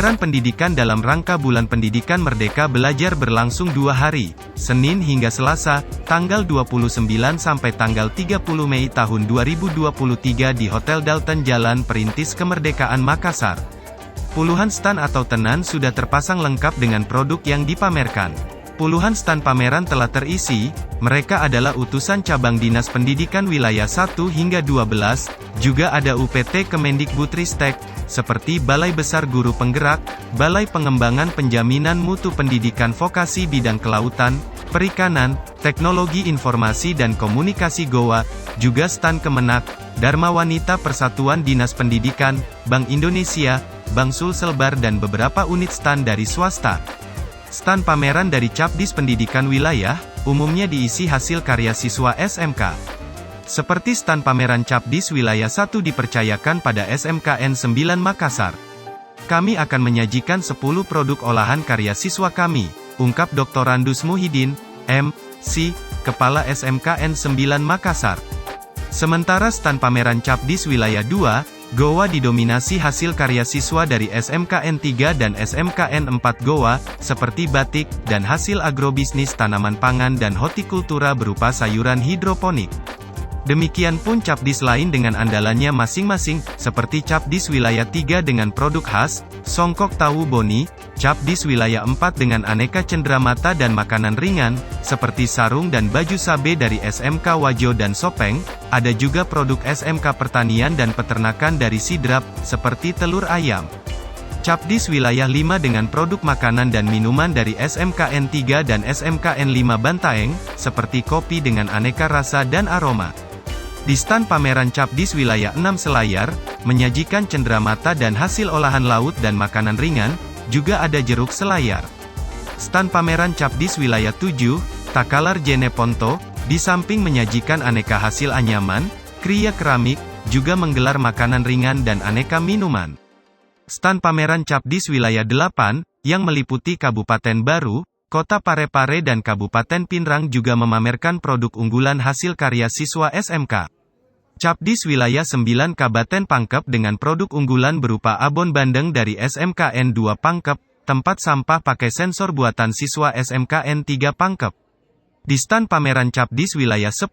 Pameran pendidikan dalam rangka Bulan Pendidikan Merdeka Belajar berlangsung 2 hari, Senin hingga Selasa, tanggal 29 sampai tanggal 30 Mei tahun 2023 di Hotel Dalton Jalan Perintis Kemerdekaan Makassar. Puluhan stan atau tenan sudah terpasang lengkap dengan produk yang dipamerkan. Puluhan stan pameran telah terisi, mereka adalah utusan cabang Dinas Pendidikan Wilayah 1 hingga 12, juga ada UPT Kemendikbudristek, seperti Balai Besar Guru Penggerak, Balai Pengembangan Penjaminan Mutu Pendidikan Vokasi Bidang Kelautan, Perikanan, Teknologi Informasi dan Komunikasi Goa, juga stan Kemenak, Dharma Wanita Persatuan Dinas Pendidikan, Bank Indonesia, Bank Sulselbar dan beberapa unit stan dari swasta. Stan pameran dari Capdis Pendidikan Wilayah, umumnya diisi hasil karya siswa SMK. Seperti stan pameran Capdis Wilayah 1 dipercayakan pada SMKN 9 Makassar. Kami akan menyajikan 10 produk olahan karya siswa kami, ungkap Dr. Randus Muhyiddin, M.Si., Kepala SMKN 9 Makassar. Sementara stan pameran Capdis Wilayah 2, Goa didominasi hasil karya siswa dari SMKN 3 dan SMKN 4 Goa, seperti batik, dan hasil agrobisnis tanaman pangan dan hortikultura berupa sayuran hidroponik. Demikian pun Capdis lain dengan andalannya masing-masing, seperti Capdis Wilayah 3 dengan produk khas, songkok tahu boni, Capdis Wilayah 4 dengan aneka cenderamata dan makanan ringan, seperti sarung dan baju sabe dari SMK Wajo dan Sopeng, ada juga produk SMK Pertanian dan Peternakan dari Sidrap, seperti telur ayam. Capdis Wilayah 5 dengan produk makanan dan minuman dari SMKN 3 dan SMKN 5 Bantaeng, seperti kopi dengan aneka rasa dan aroma. Di stan pameran Capdis Wilayah 6 Selayar, menyajikan cenderamata dan hasil olahan laut dan makanan ringan, juga ada jeruk selayar. Stan pameran Capdis Wilayah 7, Takalar Jeneponto, di samping menyajikan aneka hasil anyaman, kriya keramik, juga menggelar makanan ringan dan aneka minuman. Stan pameran Capdis Wilayah 8, yang meliputi Kabupaten Baru, Kota Parepare dan Kabupaten Pinrang juga memamerkan produk unggulan hasil karya siswa SMK. Capdis Wilayah 9 Kabupaten Pangkep dengan produk unggulan berupa abon bandeng dari SMKN 2 Pangkep, tempat sampah pakai sensor buatan siswa SMKN 3 Pangkep. Di stan pameran Capdis Wilayah 10,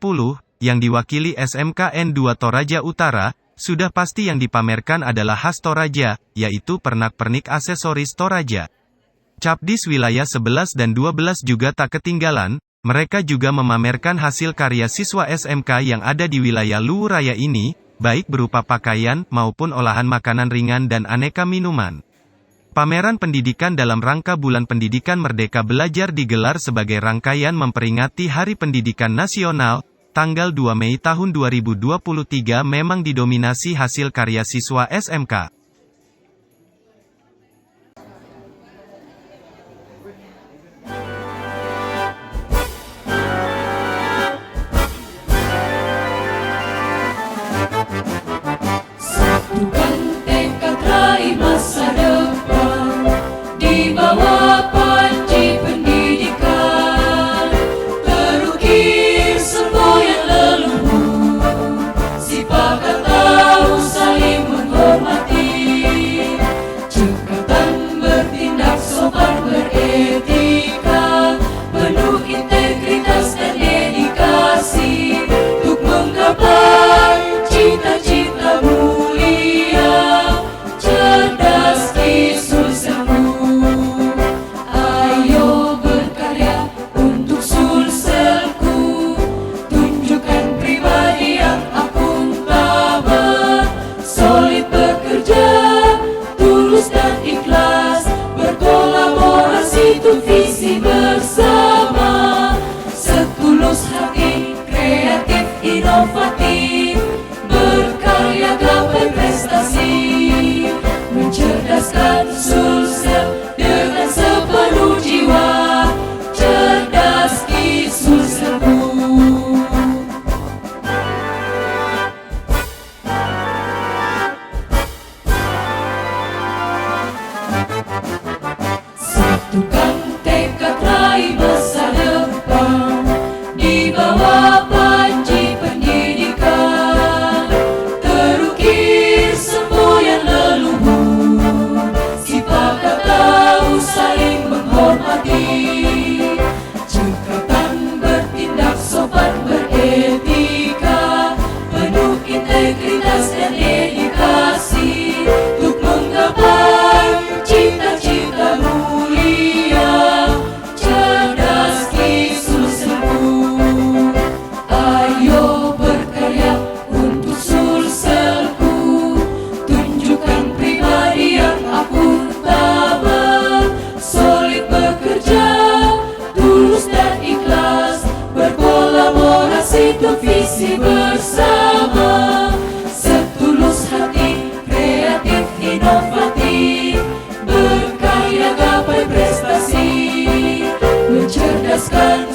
yang diwakili SMKN 2 Toraja Utara, sudah pasti yang dipamerkan adalah khas Toraja, yaitu pernak-pernik aksesoris Toraja. Capdis Wilayah 11 dan 12 juga tak ketinggalan, mereka juga memamerkan hasil karya siswa SMK yang ada di wilayah Luwu Raya ini, baik berupa pakaian maupun olahan makanan ringan dan aneka minuman. Pameran pendidikan dalam rangka Bulan Pendidikan Merdeka Belajar digelar sebagai rangkaian memperingati Hari Pendidikan Nasional, tanggal 2 Mei tahun 2023 memang didominasi hasil karya siswa SMK. Masa depan di bawah panji pendidikan, terukir semboyan leluhur, sepakat tahu saling menghormati, cekatan bertindak sopan beretika, penuh integritas dan dedikasi, untuk menggapai cita-cita mulia. Cerdas Kisul Selku, ayo berkarya untuk Sulselku, tunjukkan pribadi yang akuntabel, solid bekerja, tulus dan ikhlas, berkolaborasi untuk visi bersama, setulus hati, kreatif, inovatif, berkarya gapai prestasi. Mencerdaskan Sulsel dengan sepenuh jiwa, cerdas Kisul Selku. Satukan tekad raih besar. hati, cekatan bertindak sopan beretika, penuh integritas dan dedikasi, untuk menggapai cita-cita mulia, cerdas kisul sempurna. Ayo berkarya untuk Sulselku, tunjukkan pribadi yang akuntabel, solid bekerja, tulus dan ikhlas, berkolaborasi untuk visi bersama, setulus hati, kreatif, inovatif, berkarya gapai prestasi, mencerdaskan